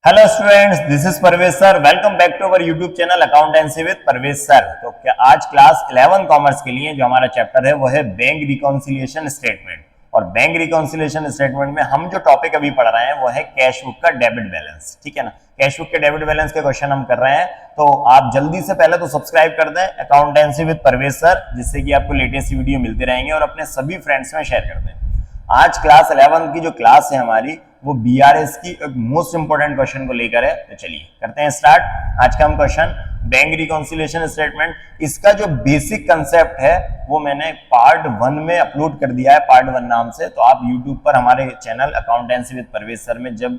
Hello students, this is Parvez sir. Welcome back to our YouTube channel accountancy with Parvez sir. तो क्या आज class 11 commerce के लिए जो हमारा चैप्टर है वो है बैंक रिकॉन्सिलिएशन स्टेटमेंट। और बैंक रिकॉन्सिलिएशन स्टेटमेंट में हम जो टॉपिक अभी पढ़ रहे हैं वो है कैश बुक का डेबिट बैलेंस। ठीक है ना, कैश बुक के डेबिट बैलेंस के क्वेश्चन हम कर रहे हैं। तो आप जल्दी से पहले तो सब्सक्राइब कर दें अकाउंटेंसी विद परवेज सर, जिससे कि आपको लेटेस्ट वीडियो मिलते रहेंगे, और अपने सभी फ्रेंड्स में शेयर कर दें। आज क्लास 11 की जो क्लास है हमारी वो बीआरएस की एक मोस्ट इंपोर्टेंट क्वेश्चन को लेकर है। तो चलिए करते हैं स्टार्ट। आज का हम क्वेश्चन बैंक रिकॉन्सिलिएशन स्टेटमेंट, इसका जो बेसिक कंसेप्ट है वो मैंने पार्ट 1 में अपलोड कर दिया है, पार्ट 1 नाम से। तो आप यूट्यूब पर हमारे channel accountancy with Parvez sir में जब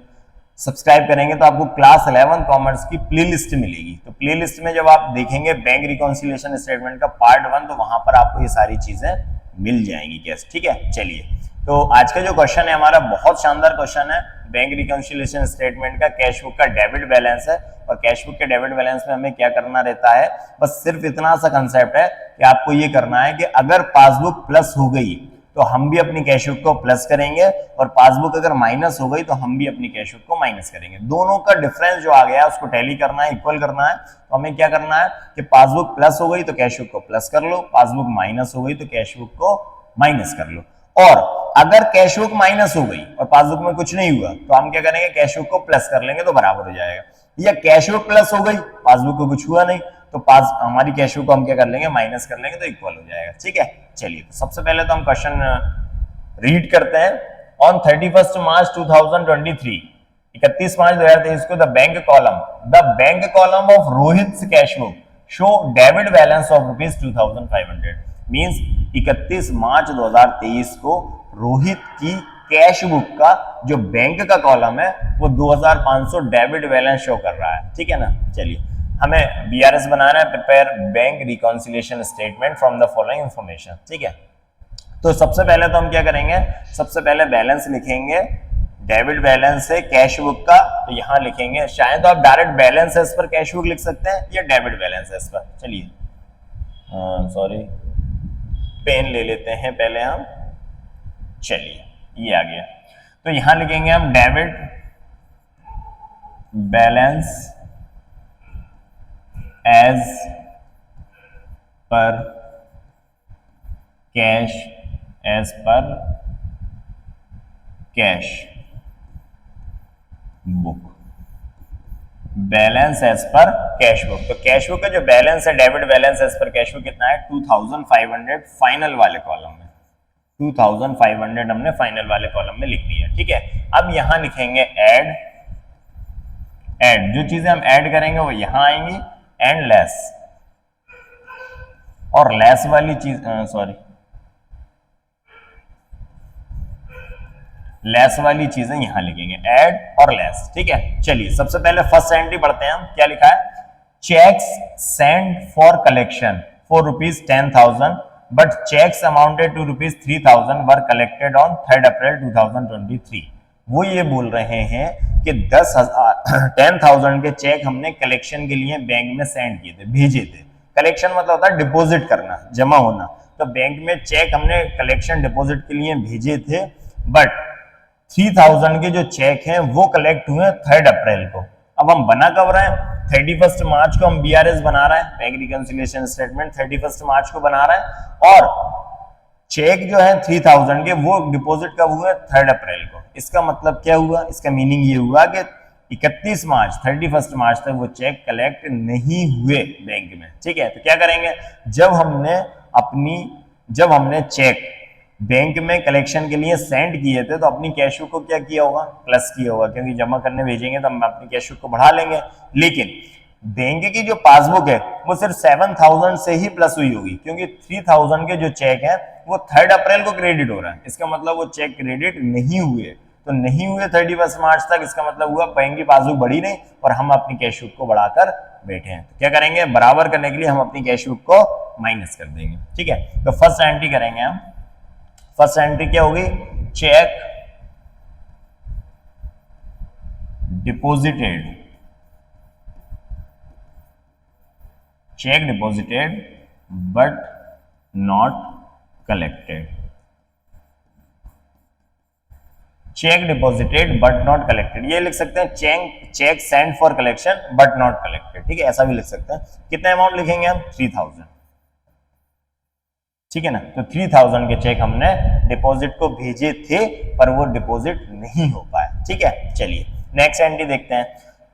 सब्सक्राइब करेंगे तो आपको क्लास 11 कॉमर्स की प्लेलिस्ट मिलेगी। तो प्लेलिस्ट में जब आप देखेंगे बैंक रिकॉन्सिलिएशन स्टेटमेंट का पार्ट 1, तो वहां पर आपको ये सारी चीजें मिल जाएंगी। कैसे? ठीक है, चलिए। तो आज का जो क्वेश्चन है हमारा बहुत शानदार क्वेश्चन है। बैंक रिकॉन्सिलिएशन स्टेटमेंट का कैश बुक का डेबिट बैलेंस है, और कैश बुक के डेबिट बैलेंस में हमें क्या करना रहता है, बस सिर्फ इतना सा कंसेप्ट है कि आपको ये करना है कि अगर पासबुक प्लस हो गई तो हम भी अपनी कैश बुक को प्लस करेंगे, और पासबुक अगर माइनस हो गई तो हम भी अपनी कैश बुक को माइनस करेंगे। दोनों का डिफरेंस जो आ गया उसको टैली करना है, इक्वल करना है। तो हमें क्या करना है कि पासबुक प्लस हो गई तो कैश बुक को प्लस कर लो, पासबुक माइनस हो गई तो कैश बुक को माइनस कर लो। और अगर कैश बुक माइनस हो गई और पासबुक में कुछ नहीं हुआ तो हम क्या करेंगे, कैश बुक को प्लस कर लेंगे तो बराबर हो जाएगा। या कैश बुक प्लस हो गई, पासबुक को कुछ हुआ नहीं, तो पास हमारी कैश बुक को हम क्या कर लेंगे, माइनस कर लेंगे, तो इक्वल हो जाएगा। ठीक है, चलिए। तो सबसे पहले तो हम क्वेश्चन रीड करते हैं। ऑन 31 मार्च 2023, 31 मार्च 2023 को the bank column of Rohit cash book show debit balance of ₹2500। Means 31 मार्च 2023 को रोहित की कैश बुक का जो बैंक का कॉलम है वो 2500 डेबिट बैलेंस शो कर रहा है। ठीक है ना, चलिए। हमें बीआरएस बनाना है, prepare bank reconciliation statement from the following information. ठीक है, तो सबसे पहले तो हम क्या करेंगे, सबसे पहले बैलेंस लिखेंगे। डेबिट बैलेंस है कैश बुक का, तो यहां लिखेंगे, शायद तो आप direct balance as per cash book लिख सकते हैं या डेबिट बैलेंस एज पर। चलिए, सॉरी, पेन ले लेते हैं पहले हम। चलिए, ये आ गया। तो यहां लिखेंगे हम debit balance as per cash, as per cash book, balance as per cash book. तो कैश बुक का जो बैलेंस है, debit balance as per cash book कितना है, 2500 फाइनल वाले कॉलम में। 2500 हमने फाइनल वाले कॉलम में लिख दिया। ठीक है, अब यहां लिखेंगे ऐड। जो चीजें हम ऐड करेंगे वो यहां आएंगी, एंड लेस। और लेस वाली चीज, सॉरी, लेस वाली चीजें यहां लिखेंगे, ऐड और लेस। ठीक है, चलिए सबसे पहले फर्स्ट एंट्री पढ़ते हैं हम। क्या लिखा है, cheques send for collection for ₹10,000 but cheques amounted to ₹3,000 were collected on 3 April 2023। वो ये बोल रहे हैं कि 10,000 के चेक हमने कलेक्शन के लिए बैंक में सेंड किए थे, भेजे थे। कलेक्शन मतलब होता है डिपॉजिट करना, जमा होना। तो बैंक में चेक हमने कलेक्शन डिपॉजिट के लिए भेजे थे, बट 3000 के जो चेक हैं वो कलेक्ट हुए 3 अप्रैल को। अब हम बना कब रहे हैं, 31 मार्च को हम बीआरएस बना रहे हैं, बैंक रिकॉन्सिलिएशन स्टेटमेंट 31 मार्च को बना रहे हैं, और चेक जो है 3000 के वो डिपॉजिट कब हुए, 3 अप्रैल को। इसका मतलब क्या हुआ, इसका मीनिंग ये हुआ कि 31 मार्च 31 मार्च तक वो चेक कलेक्ट नहीं हुए बैंक में। ठीक है, तो क्या करेंगे, जब हमने चेक बैंक में कलेक्शन के लिए सेंड किए थे तो अपनी कैश बुक को क्या किया होगा, प्लस किया होगा, क्योंकि जमा करने भेजेंगे तो हम अपनी कैश बुक को बढ़ा लेंगे। लेकिन बैंक की जो पासबुक है वो सिर्फ 7000 से ही प्लस हुई होगी, क्योंकि 3000 के जो चेक है वो 3 अप्रैल को क्रेडिट हो रहा है। इसका मतलब वो चेक क्रेडिट नहीं हुए, तो नहीं हुए 31 मार्च तक। इसका मतलब हुआ बैंक की पासबुक बढ़ी नहीं और हम अपनी कैश बुक को बढ़ाकर बैठे हैं। तो क्या करेंगे, बराबर करने के लिए हम अपनी कैश बुक को माइनस कर देंगे। ठीक है, तो फर्स्ट एंट्री करेंगे हम। फर्स्ट एंट्री क्या होगी, cheque deposited, cheque deposited but not collected, cheque deposited but not collected, ये लिख सकते हैं cheque send for collection but not collected, ठीक है, ऐसा भी लिख सकते हैं। कितना अमाउंट लिखेंगे हम? 3000, ठीक है ना। तो 3000 के चेक हमने डिपॉजिट को भेजे थे पर वो डिपॉजिट नहीं हो पाया, ठीक है। चलिए नेक्स्ट एंट्री देखते हैं।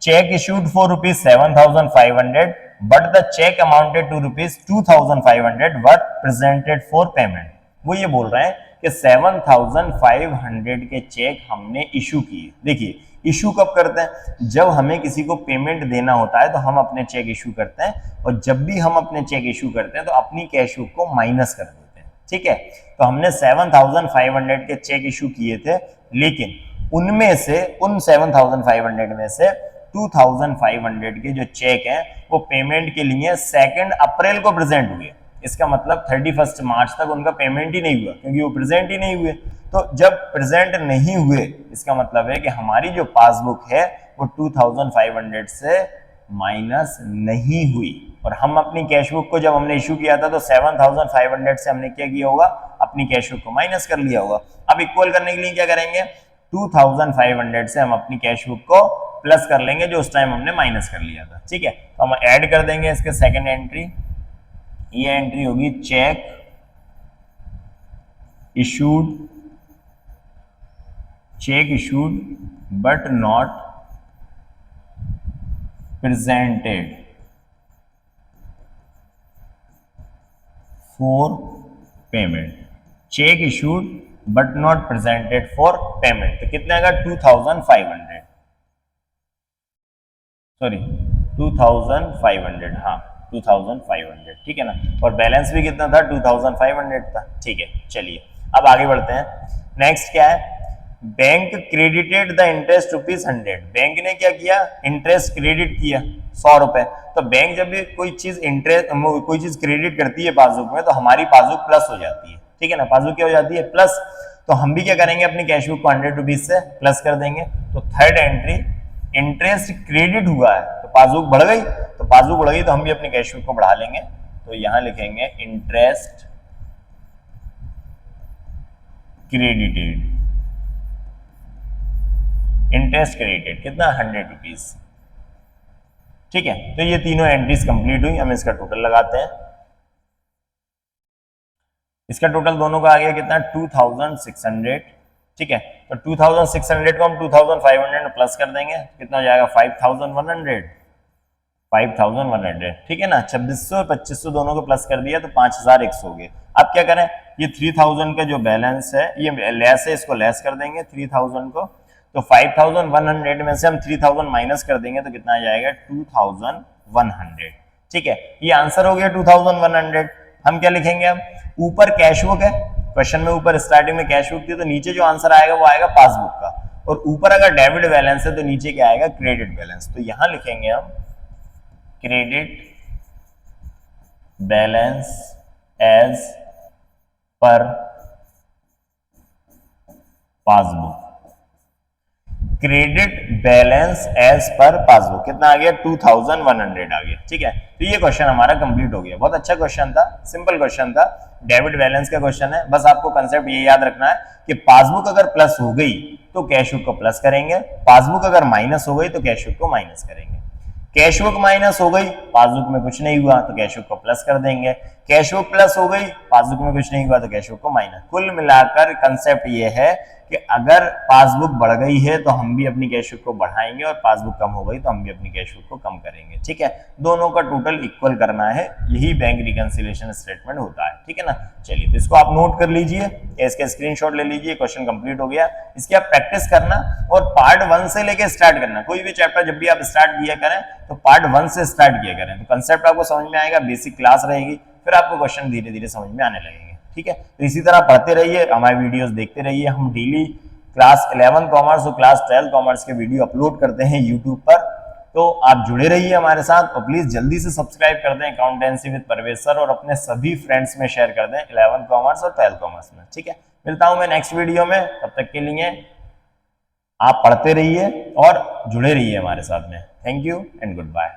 Cheque issued for ₹7,500 but the cheque amounted to ₹2,500 but presented for payment. वो ये बोल रहे हैं कि 7,500 के चेक हमने इशू किए। देखिए इशू कब करते हैं? जब हमें किसी को पेमेंट देना होता है तो हम अपने चेक इशू करते हैं, और जब भी हम अपने चेक इशू करते हैं तो अपनी कैश बुक को माइनस कर देते हैं, ठीक है। तो हमने 7,500 के चेक इशू किए थे, लेकिन उनमें से उन 7,500 में से 2,500 के जो चेक हैं वो पेमेंट के लिए 2 अप्रैल को प्रेजेंट हुए। इसका मतलब 31 मार्च तक उनका पेमेंट ही नहीं हुआ, क्योंकि वो प्रेजेंट ही नहीं हुए। तो जब प्रेजेंट नहीं हुए, इसका मतलब है कि हमारी जो पासबुक है वो 2,500 से माइनस नहीं हुई, और हम अपनी कैश बुक को जब हमने इशू किया था तो 7,500 से हमने क्या किया होगा? अपनी कैश बुक को माइनस कर लिया होगा। अब इक्वल करने के लिए क्या करेंगे? 2,500 से हम अपनी कैश बुक को प्लस कर लेंगे जो उस टाइम हमने माइनस कर लिया था, ठीक है। तो हम ऐड कर देंगे इसके सेकेंड एंट्री, ये एंट्री होगी check issued but not presented for payment. Check issued but not presented for payment, तो कितने आएगा? 2,500, सॉरी 2,500, हाँ 2,500, ठीक है ना। और बैलेंस भी कितना था? 2,500 था, ठीक है। चलिए अब आगे बढ़ते हैं। नेक्स्ट क्या है? Bank credited the interest ₹100। Bank ने क्या किया? इंटरेस्ट क्रेडिट किया 100 रुपए। तो बैंक जब भी कोई चीज क्रेडिट करती है पासबुक में, तो हमारी पासबुक प्लस हो जाती है, ठीक है ना। पासबुक क्या हो जाती है? प्लस। तो हम भी क्या करेंगे? अपनी कैश बुक को ₹100 से प्लस कर देंगे। तो थर्ड एंट्री, इंटरेस्ट क्रेडिट हुआ है तो पासबुक बढ़ गई, तो पासबुक बढ़ गई तो हम भी अपनी कैश बुक को बढ़ा लेंगे। तो यहां लिखेंगे इंटरेस्ट क्रेडिटेड, इंटरेस्ट क्रेडिटेड कितना? ₹100, ठीक है। तो ये तीनों एंट्रीज कंप्लीट हुई। हम इसका टोटल लगाते हैं। इसका टोटल दोनों का आ गया कितना? 2,600, ठीक है। तो 2,600 को हम 2,500 में प्लस कर देंगे, कितना हो जाएगा? 5,100, ठीक है ना। 2,600 और 2,500 दोनों को प्लस कर दिया तो 5,100 हो गए। अब क्या करें? ये 3,000 का जो बैलेंस है ये लेस है, इसको लेस कर देंगे 3,000 को। तो 5,100 में से हम 3,000 माइनस कर देंगे तो कितना आ जाएगा? 2,100, ठीक है। ये आंसर हो गया 2,100। हम क्या लिखेंगे? अब ऊपर कैश बुक है, क्वेश्चन में ऊपर स्टार्टिंग में कैश बुक थी, तो नीचे जो आंसर आएगा वो आएगा पासबुक का, और ऊपर अगर डेबिट बैलेंस है तो नीचे क्या आएगा? Credit balance. तो यहां लिखेंगे हम credit balance as per passbook. Credit balance as per passbook कितना आ गया? 2,100 आ गया, ठीक है। तो ये क्वेश्चन हमारा कंप्लीट हो गया। बहुत अच्छा क्वेश्चन था, सिंपल क्वेश्चन था, डेबिट बैलेंस का क्वेश्चन है। बस आपको कंसेप्ट ये याद रखना है कि पासबुक अगर प्लस हो गई तो कैश बुक को प्लस करेंगे, पासबुक अगर माइनस हो गई तो कैश बुक को माइनस करेंगे। कैश बुक माइनस हो गई, पासबुक में कुछ नहीं हुआ तो कैश बुक को प्लस कर देंगे। कैश बुक प्लस हो गई, पासबुक में कुछ नहीं हुआ तो कैश बुक को माइनस। कुल मिलाकर कंसेप्ट ये है कि अगर पासबुक बढ़ गई है तो हम भी अपनी कैश बुक को बढ़ाएंगे, और पासबुक कम हो गई तो हम भी अपनी कैश बुक को कम करेंगे, ठीक है। दोनों का टोटल इक्वल करना है, यही बैंक रिकंसिलिएशन स्टेटमेंट होता है, ठीक है ना। चलिए तो इसको आप नोट कर लीजिए, इसका स्क्रीनशॉट ले लीजिए। क्वेश्चन कंप्लीट हो गया। इसकी आप प्रैक्टिस करना और पार्ट 1 से लेके स्टार्ट करना। कोई भी चैप्टर जब भी आप स्टार्ट किया करें तो पार्ट 1 से स्टार्ट किया करें, तो कंसेप्ट आपको समझ में आएगा, बेसिक क्लास रहेगी, फिर आपको क्वेश्चन धीरे धीरे समझ में आने लगेंगे, ठीक है। तो इसी तरह पढ़ते रहिए, हमारे वीडियोस देखते रहिए। हम डेली क्लास 11 कॉमर्स और क्लास 12 कॉमर्स के वीडियो अपलोड करते हैं यूट्यूब पर, तो आप जुड़े रहिए हमारे साथ, और प्लीज जल्दी से सब्सक्राइब कर दें अकाउंटेंसी विद परवेज सर, और अपने सभी फ्रेंड्स में शेयर कर दें 11 कॉमर्स और 12 कॉमर्स में, ठीक है। मिलता हूं मैं नेक्स्ट वीडियो में, तब तक के लिए आप पढ़ते रहिए और जुड़े रहिए हमारे साथ में। Thank you and good bye.